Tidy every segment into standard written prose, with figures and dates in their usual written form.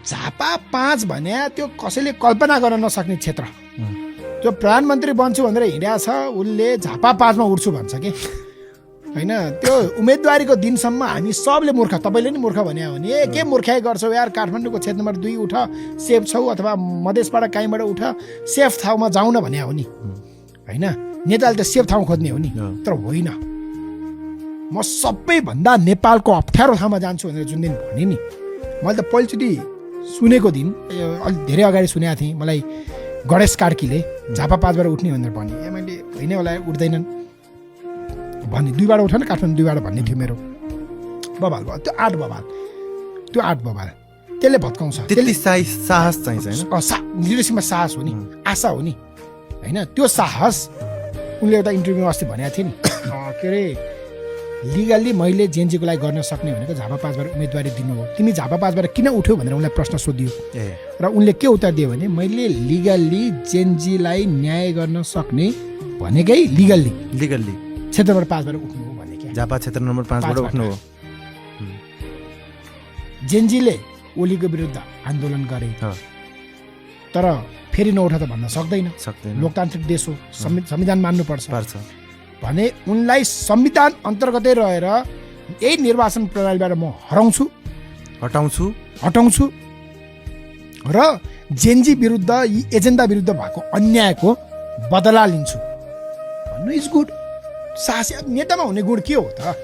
झापा 5 भने त्यो कसैले कल्पना गर्न नसक्ने क्षेत्र। जो प्रधानमन्त्री बन्छु भनेर हिँडेको छ उसले झापा 5मा उठ्छु भन्छ कि होइन। त्यो उम्मेदवारीको दिनसम्म हामी सबले मूर्ख, तपाईँले नि मूर्ख भने हो नि, के मूर्खाइ गर्छौ यार, काठमाडौँको क्षेत्र नम्बर 2 उठ सेफ छौ, अथवा मधेसबाट काहीँबाट उठ सेफ ठाउँमा जाउँ न भने हो नि होइन। नेताले त सेफ ठाउँ खोज्ने हो नि, तर होइन। म सबैभन्दा नेपालको अप्ठ्यारो ठाउँमा जान्छु भनेर जुन दिन भने नि, मैले त पहिलोचोटि सुनेको दिन अलिक धेरै अगाडि सुनेको थिएँ। मलाई गणेश कार्कीले झापा 5बाट उठ्ने भनेर भने, मैले होइन होला उठ्दैनन् भन्ने, 2बाट उठ न काठमाडौँ 2बाट भन्ने थियो मेरो बबाल भयो। त्यो 8 बबाल, त्यो 8 बबाल त्यसले भत्काउँछ। त्यति साहस चाहिन्छ हैन, लिडरसिपमा साहस हो नि, आशा हो नि होइन। त्यो साहस उनले एउटा इन्टरभ्यूमा अस्ति भनेको थिए नि, के अरे लिगल्ली मैले जेएनजीको लागि गर्न सक्ने भनेको झापा 5बाट उम्मेदवारी दिनु हो। तिमी झापा 5बाट किन उठ्यौ भनेर उनलाई प्रश्न सोधियो र उनले के उत्तर दियो भने, मैले लिगल्ली जेएनजीलाई न्याय गर्न सक्ने भनेकै लिगल्ली क्षेत्र नम्बर 5बाट उठ्नु हो भने क्या, झापा क्षेत्र नम्बर 5बाट उठ्नु हो। जेएनजीले ओलीको विरुद्ध आन्दोलन गरे, तर फेरि नउठ त भन्न सक्दैन, लोकतान्त्रिक देश हो, संविधान मान्नुपर्छ भने उनलाई संविधान अन्तर्गतै रहेर यही निर्वाचन प्रणालीबाट म हटाउँछु र जेएनजी विरुद्ध यी एजेन्डा विरुद्ध भएको अन्यायको बदला लिन्छु भन्नु इज गुड। साहसी नेतामा हुने गुण के हो त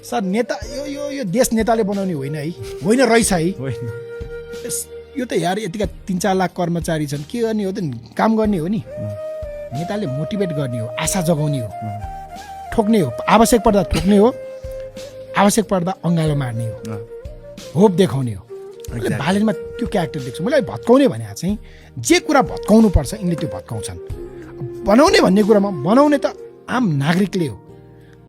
सर? नेता यो देश नेताले बनाउने होइन है, होइन रहेछ है। यो त यार यतिका 3-4 लाख कर्मचारी छन्, के गर्ने हो त? काम गर्ने हो नि। नेताले मोटिभेट गर्ने हो, आशा जगाउने हो, ठोक्ने हो, आवश्यक पर्दा ठोक्ने हो, आवश्यक पर्दा अँगालो मार्ने हो, होप देखाउने हो। बालेनमा त्यो क्यारेक्टर देख्छु मलाई। भत्काउने भने चाहिँ जे कुरा भत्काउनु पर्छ यिनले त्यो भत्काउँछन्। बनाउने भन्ने कुरामा बनाउने त आम नागरिकले हो,